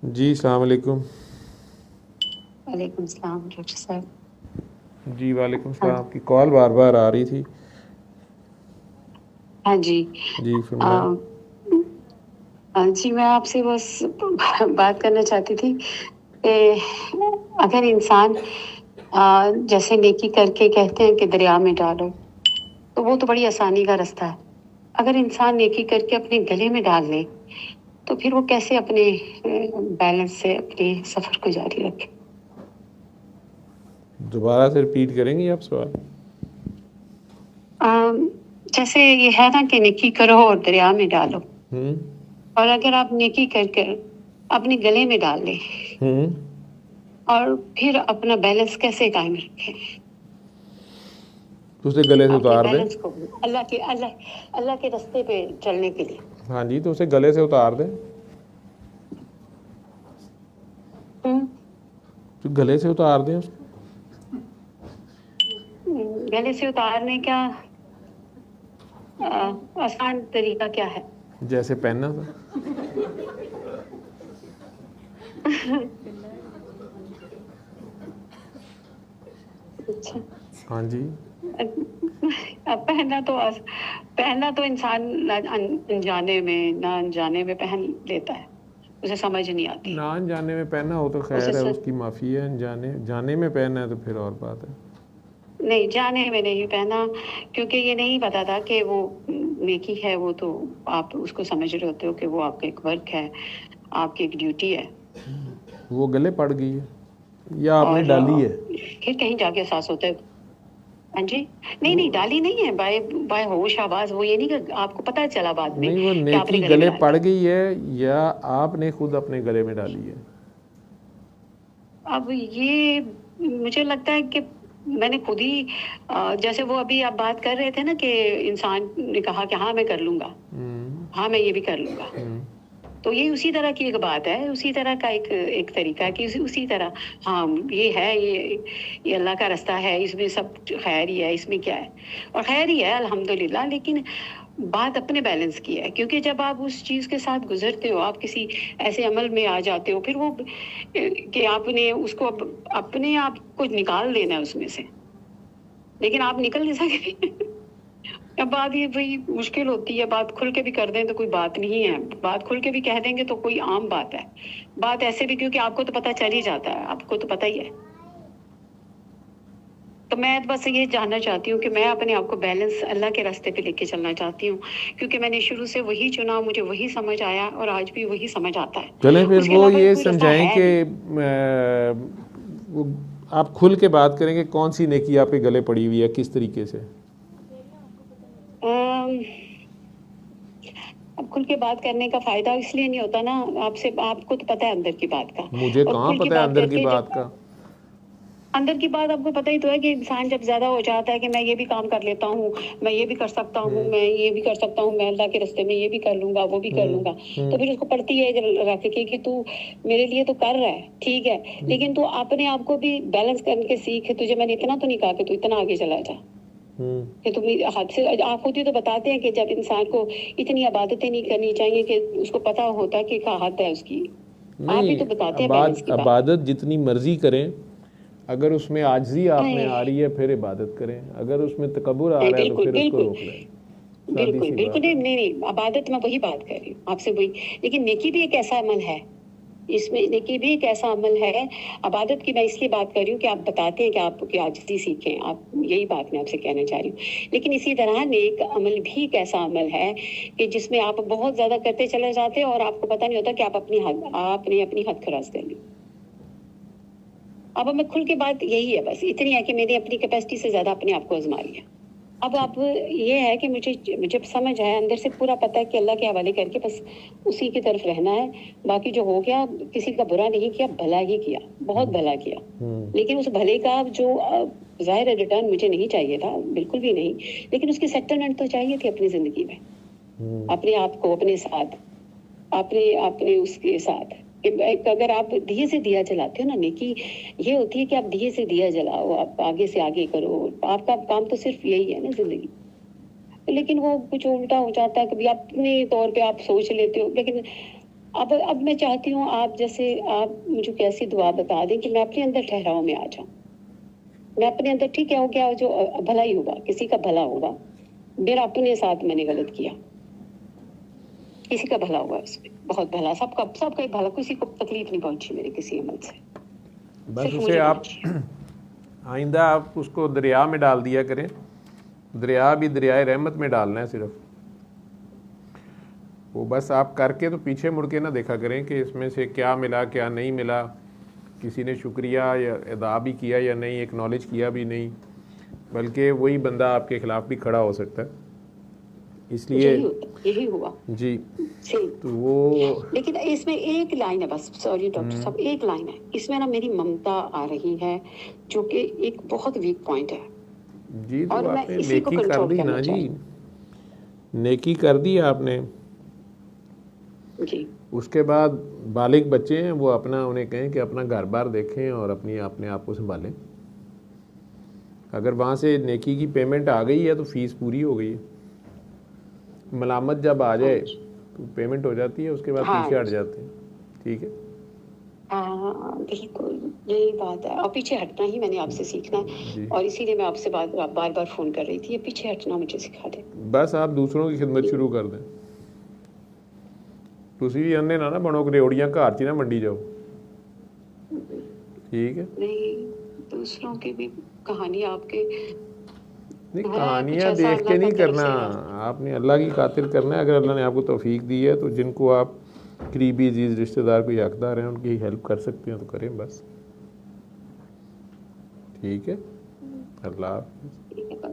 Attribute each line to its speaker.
Speaker 1: جی السلام علیکم.
Speaker 2: وعلیکم السلام ڈاکٹر صاحب.
Speaker 1: جی وعلیکم
Speaker 2: ہاں
Speaker 1: السلام. آپ کی کال بار بار آ رہی تھی.
Speaker 2: ہاں جی.
Speaker 1: جی فرمائیں.
Speaker 2: جی میں آپ سے بس بات کرنا چاہتی تھی کہ اگر انسان جیسے نیکی کر کے کہتے ہیں کہ دریا میں ڈالو، تو وہ تو بڑی آسانی کا رستہ ہے. اگر انسان نیکی کر کے اپنے گلے میں ڈال لے تو پھر وہ کیسے اپنے بیلنس سے اپنے سفر کو جاری رکھے؟
Speaker 1: دوبارہ سے رپیٹ کریں گی آپ سوال؟
Speaker 2: جیسے یہ ہے نا کہ نیکی کرو اور دریا میں ڈالو،
Speaker 1: ہوں
Speaker 2: اور اگر آپ نیکی کر کر اپنے گلے میں ڈال لیں
Speaker 1: ہوں
Speaker 2: اور پھر اپنا بیلنس کیسے قائم رکھیں؟
Speaker 1: تو اسے گلے سے
Speaker 2: اپنے
Speaker 1: اتار دیں.
Speaker 2: بیلنس کو اللہ کے رستے پہ چلنے کے لیے.
Speaker 1: ہاں جی، تو اسے گلے سے اتار دیں.
Speaker 2: ہوں
Speaker 1: تو گلے سے اتار دیں اس کو.
Speaker 2: گلے سے اتارنے کا آسان طریقہ کیا ہے؟
Speaker 1: جیسے پہننا تھا.
Speaker 2: اچھا.
Speaker 1: ہاں جی.
Speaker 2: پہننا تو انسان نہ انجانے میں نہ انجانے میں پہن لیتا ہے، اسے سمجھ نہیں آتی.
Speaker 1: نہ جانے میں پہننا ہو تو
Speaker 2: اسے
Speaker 1: خیر ہے، اس کی معافی ہے. جانے میں پہننا ہے تو پھر اور بات ہے.
Speaker 2: نہیں، جانے میں نہیں پہنا، کیونکہ یہ نہیں پتا تھا کہ وہ نیکی ہے. وہ تو آپ اس کو سمجھ رہے ہوتے ہو کہ وہ آپ کا ایک ورک ہے، آپ کی ایک ڈیوٹی ہے.
Speaker 1: وہ گلے پڑ گئی ہے یا آپ نے
Speaker 2: اور
Speaker 1: ڈالی ہے؟
Speaker 2: پھر کہیں جا کے احساس ہوتا ہے. ہاں جی. نہیں ڈالی نہیں ہے، بائے ہوش آواز. وہ یہ نہیں کہ آپ کو پتہ چلا بعد میں
Speaker 1: نہیں، وہ
Speaker 2: کہ آپ نے
Speaker 1: نیکی
Speaker 2: گلے میں
Speaker 1: گلے
Speaker 2: ڈال
Speaker 1: پڑ
Speaker 2: لی.
Speaker 1: گئی ہے یا آپ نے خود اپنے گلے میں ڈالی ہے؟
Speaker 2: اب یہ مجھے لگتا ہے کہ میں نے خود ہی جیسے وہ ابھی آپ بات کر رہے تھے نا کہ انسان نے کہا کہ ہاں میں کر لوں گا، ہاں میں یہ بھی کر لوں گا. تو یہ اسی طرح کی ایک بات ہے، اسی طرح کا ایک طریقہ ہے کہ اسی طرح ہاں یہ ہے، یہ اللہ کا رستہ ہے، اس میں سب خیر ہی ہے، اس میں کیا ہے. اور خیر ہی ہے الحمدللہ. لیکن بات اپنے بیلنس کی ہے، کیونکہ جب آپ اس چیز کے ساتھ گزرتے ہو، آپ کسی ایسے عمل میں آ جاتے ہو، پھر وہ کہ آپ نے اس کو اپنے آپ کو نکال دینا ہے اس میں سے، لیکن آپ نکل نہیں سکتے. اب بات یہ وہی مشکل ہوتی ہے. بات کھل کے بھی کر دیں تو کوئی بات نہیں ہے، بات کھل کے بھی کہہ دیں گے تو کوئی عام بات ہے. بات ایسے بھی کیونکہ آپ کو تو پتہ چل ہی جاتا ہے، آپ کو تو پتہ ہی ہے. تو میں بس یہ جاننا چاہتی ہوں کہ میں اپنے آپ کو بیلنس اللہ کے راستے پہ لے کے چلنا چاہتی ہوں، کیونکہ میں نے شروع سے وہی چنا، مجھے وہی سمجھ آیا اور آج بھی وہی سمجھ آتا ہے.
Speaker 1: چلیں پھر
Speaker 2: اس کے
Speaker 1: وہ
Speaker 2: علاوہ
Speaker 1: یہ
Speaker 2: کوئی رستہ
Speaker 1: سمجھائیں
Speaker 2: ہے
Speaker 1: کہ
Speaker 2: نہیں.
Speaker 1: آپ کھل کے بات کریں کہ کون سی نیکی آپ کے گلے پڑی ہوئی ہے، کس طریقے سے؟
Speaker 2: اب کھل کے بات کرنے کا فائدہ اس لیے نہیں ہوتا نا، آپ کو تو پتہ ہے اندر کی بات کا.
Speaker 1: مجھے
Speaker 2: اور
Speaker 1: کہاں
Speaker 2: کھل کے
Speaker 1: پتہ ہے
Speaker 2: بات
Speaker 1: اندر
Speaker 2: کر
Speaker 1: کی
Speaker 2: کے جب
Speaker 1: بات کا.
Speaker 2: اندر کی بات آپ کو پتہ ہی تو ہے کہ انسان جب زیادہ ہو جاتا ہے کہ میں یہ بھی کام کر لیتا ہوں، میں یہ بھی کر سکتا ہوں، میں یہ بھی کر سکتا ہوں، میں اللہ کے راستے میں یہ بھی کر لوں گا، وہ بھی کر لوں گا. تو پھر اس کو پڑتی ہے رکھ کے کہ تو میرے لیے تو کر رہا ہے، ٹھیک ہے، لیکن تو اپنے آپ کو بھی بیلنس کر کے سیکھ. تجھے میں نے اتنا تو نہیں کہا کہ تو اتنا آگے چلا جا کہ تم حد سے. آپ خود ہی تو بتاتے ہیں کہ جب انسان کو اتنی عبادتیں نہیں کرنی چاہیے کہ اس کو پتہ ہوتا ہے کہ کیا حد ہے اس کی. آپ ہی تو
Speaker 1: نہیں،
Speaker 2: بتاتے ہیں بیلنس کی بات.
Speaker 1: عبادت جتنی مرضی کریں، اگر اس میں عاجزی آپ میں آ رہی ہے پھر عبادت کریں، اگر اس میں تکبر آ رہا ہے تو
Speaker 2: بالکل
Speaker 1: پھر اس کو
Speaker 2: بالکل
Speaker 1: روک لیں. سادی
Speaker 2: بالکل
Speaker 1: سی
Speaker 2: بالکل.
Speaker 1: بات ہے.
Speaker 2: نہیں عبادت میں وہی بات کر رہی ہوں آپ سے، وہی. لیکن نیکی بھی ایک ایسا عمل ہے، اس میں نیکی بھی ایک ایسا عمل ہے. عبادت کی میں اس لیے بات کر رہی ہوں کہ آپ بتاتے ہیں کہ آپ کی عاجزی سیکھیں، آپ یہی بات میں آپ سے کہنا چاہ رہی ہوں. لیکن اسی طرح نیک عمل بھی ایک ایسا عمل ہے کہ جس میں آپ بہت زیادہ کرتے چلے جاتے ہیں اور آپ کو پتہ نہیں ہوتا کہ آپ نے اپنی حد کراس کر لی. اب میں کھل کے بات یہی ہے، بس اتنی ہے کہ میں نے اپنی کیپیسٹی سے زیادہ اپنے آپ کو آزما لیا. اب آپ یہ ہے کہ مجھے سمجھ آیا، اندر سے پورا پتہ ہے کہ اللہ کے حوالے کر کے بس اسی کی طرف رہنا ہے. باقی جو ہو گیا کسی کا برا نہیں کیا، بھلا ہی کیا، بہت بھلا کیا. لیکن اس بھلے کا جو ظاہر ہے ریٹرن مجھے نہیں چاہیے تھا، بالکل بھی نہیں. لیکن اس کی سیٹلمنٹ تو چاہیے تھی اپنی زندگی میں، اپنے آپ کو، اپنے ساتھ، اپنے اس کے ساتھ. اگر آپ دیے سے دیا جلاتے ہو نا، نیکی یہ ہوتی ہے کہ آپ دیے سے دیا جلاؤ، آپ آگے سے آگے کرو. آپ کا کام تو صرف یہی ہے نا زندگی. لیکن وہ کچھ الٹا ہو جاتا ہے، کبھی اپنے طور پہ آپ سوچ لیتے ہو. لیکن اب میں چاہتی ہوں آپ جیسے آپ مجھے کیسی دعا بتا دیں کہ میں اپنے اندر ٹھہراؤ میں آ جاؤں. میں اپنے اندر ٹھیک ہے ہو گیا جو بھلا ہی ہوگا, کسی کا بھلا ہوگا, میرا اپنے ساتھ میں نے غلط کیا, کسی کا بھلا ہوا اس میں, بہت بھلا, سب کا ہی بھلا, کسی کو تکلیف نہیں پہنچی میرے کسی عمل سے,
Speaker 1: بس
Speaker 2: صرف
Speaker 1: اسے
Speaker 2: مجھے
Speaker 1: آپ
Speaker 2: پہنچی.
Speaker 1: آئندہ آپ اس کو دریا میں ڈال دیا کریں, دریا بھی دریائے رحمت میں ڈالنا ہے صرف, وہ بس آپ کر کے تو پیچھے مڑ کے نہ دیکھا کریں کہ اس میں سے کیا ملا کیا نہیں ملا, کسی نے شکریہ یا ادا بھی کیا یا نہیں, ایکنالج کیا بھی نہیں, بلکہ وہی بندہ آپ کے خلاف بھی کھڑا ہو سکتا ہے. اس لیے
Speaker 2: یہی ہوا
Speaker 1: جی,
Speaker 2: صحیح.
Speaker 1: تو وہ
Speaker 2: لیکن اس میں ایک لائن ہے بس, سوری ڈاکٹر صاحب, ایک لائن ہے اس میں نا, میری ممتا آ رہی ہے جو کہ ایک بہت ویک پوائنٹ ہے,
Speaker 1: جی,
Speaker 2: اور
Speaker 1: تو
Speaker 2: میں
Speaker 1: آپ نے
Speaker 2: اسی کو
Speaker 1: نیکی کر
Speaker 2: کنٹرول
Speaker 1: دی نا
Speaker 2: کرنا
Speaker 1: جی,
Speaker 2: چاہتی
Speaker 1: نیکی کر دی آپ نے.
Speaker 2: ہوں. جی
Speaker 1: اس کے بعد بالغ بچے ہیں, وہ اپنا انہیں کہیں کہ اپنا گھر بار دیکھیں اور اپنے آپ کو سنبھالیں. اگر وہاں سے نیکی کی پیمنٹ آ گئی ہے تو فیس پوری ہو گئی ہے. ملامت جب آ
Speaker 2: ہاں
Speaker 1: جائے
Speaker 2: جی
Speaker 1: تو پیمنٹ ہو جاتی ہے, اس کے بعد
Speaker 2: ہاں
Speaker 1: پیچھے ہٹ
Speaker 2: جی
Speaker 1: جاتے ہیں. ٹھیک ہے,
Speaker 2: ہاں بالکل یہی بات ہے, اور پیچھے ہٹنا ہی میں نے آپ سے سیکھنا ہے,
Speaker 1: جی,
Speaker 2: اور اسی لیے میں آپ سے بار بار فون کر رہی تھی, یہ پیچھے ہٹنا مجھے سکھا دے.
Speaker 1: بس آپ دوسروں کی خدمت شروع کر دیں. تسی بھی اندھے نہ بنو کہ ریوڑیاں گھر 'ਚ نہ منڈی جاؤ. ٹھیک ہے,
Speaker 2: نہیں, دوسروں کی بھی کہانی آپ کے
Speaker 1: نہیں
Speaker 2: ہے, کچھ
Speaker 1: کہانیاں
Speaker 2: ایسا
Speaker 1: دیکھ کے
Speaker 2: اللہ
Speaker 1: نہیں
Speaker 2: کی طرف
Speaker 1: کرنا,
Speaker 2: سے ہے.
Speaker 1: آپ نے اللہ کی خاطر کرنا ہے. اگر اللہ نے آپ کو توفیق دی ہے تو جن کو آپ قریبی عزیز رشتہ دار کوئی حقدار ہیں ان کی ہیلپ کر سکتے ہیں تو کریں بس. ٹھیک ہے, اللہ حافظ.